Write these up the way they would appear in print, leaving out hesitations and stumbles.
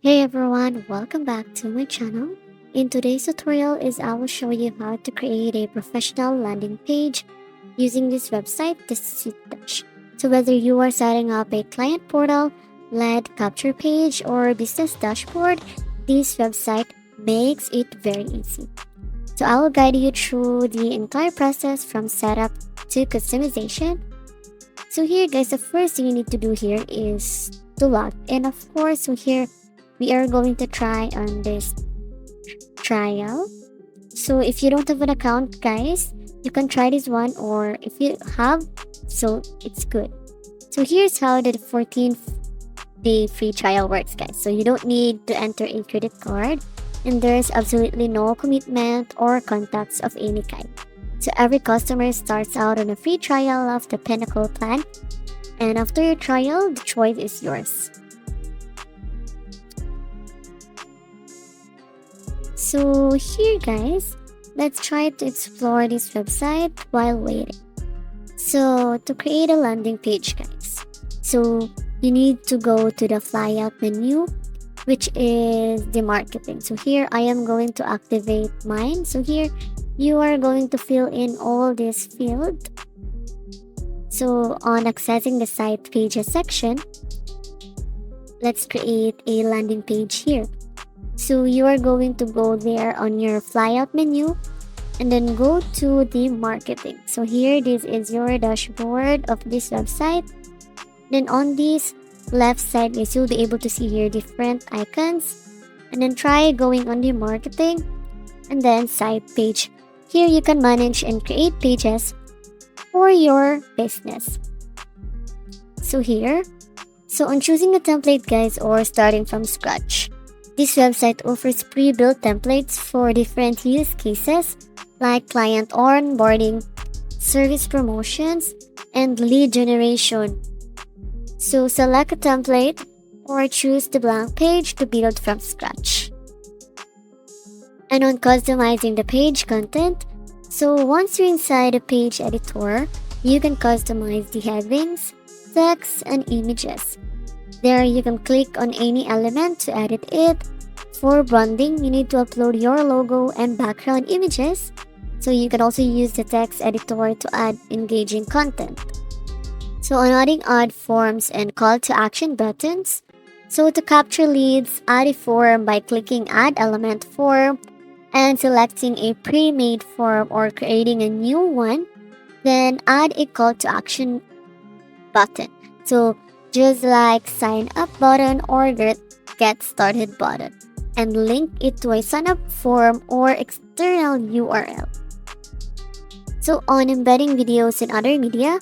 Hey everyone, welcome back to my channel. In today's tutorial I will show you how to create a professional landing page using this website, the Suitedash. So whether you are setting up a client portal, lead capture page, or business dashboard, this website makes it very easy. So I will guide you through the entire process from setup to customization. So here guys, the first thing you need to do here is to log in, of course. So here we are going to try on this trial. So if you don't have an account guys, you can try this one, or if you have, so it's good. So here's how the 14th day free trial works guys. So you don't need to enter a credit card, and there's absolutely no commitment or contacts of any kind. So every customer starts out on a free trial of the Pinnacle plan, and after your trial the choice is yours. So here guys, let's try to explore this website while waiting. So to create a landing page guys, so you need to go to the flyout menu, which is the marketing. So here I am going to activate mine. So here you are going to fill in all this field. So on accessing the site pages section, let's create a landing page here. So you are going to go there on your flyout menu and then go to the marketing. So here this is your dashboard of this website. Then on this left side is you'll be able to see here different icons, and then try going on the marketing and then site page. Here you can manage and create pages for your business. So here, so on choosing a template guys, or starting from scratch, this website offers pre-built templates for different use cases like client onboarding, service promotions, and lead generation. So select a template or choose the blank page to build from scratch. And on customizing the page content, so once you're inside the page editor, you can customize the headings, text, and images. There you can click on any element to edit it. For branding, you need to upload your logo and background images. So you can also use the text editor to add engaging content. So on adding ad forms and call to action buttons, so to capture leads, add a form by clicking add element form and selecting a pre-made form or creating a new one, then add a call to action button. So just like sign up button or get started button, and link it to a sign up form or external URL. So on embedding videos and other media,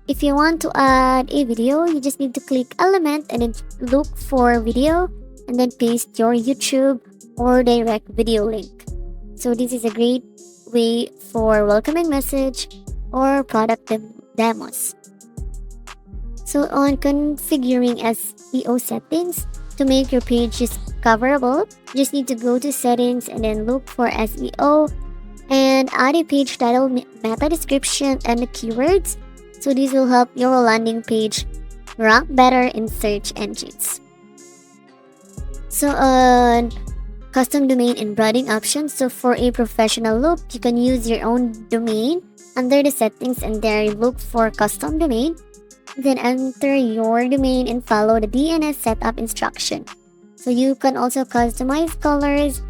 if you want to add a video, you just need to click element and then look for video and then paste your YouTube or direct video link. So this is a great way for welcoming message or product demos. So on configuring SEO settings, to make your page discoverable, you just need to go to settings and then look for SEO and add a page title, meta description, and the keywords. So this will help your landing page rank better in search engines. So on custom domain and branding options, so for a professional look, you can use your own domain under the settings, and there look for custom domain. Then enter your domain and follow the DNS setup instruction. So you can also customize colors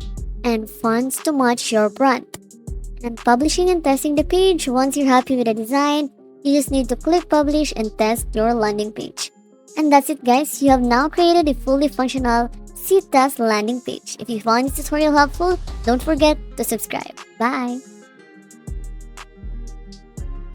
and fonts to match your brand. And publishing and testing the page, once you're happy with the design, you just need to click publish and test your landing page. And that's it guys, you have now created a fully functional Suitedash landing page. If you found this tutorial helpful, don't forget to subscribe. Bye!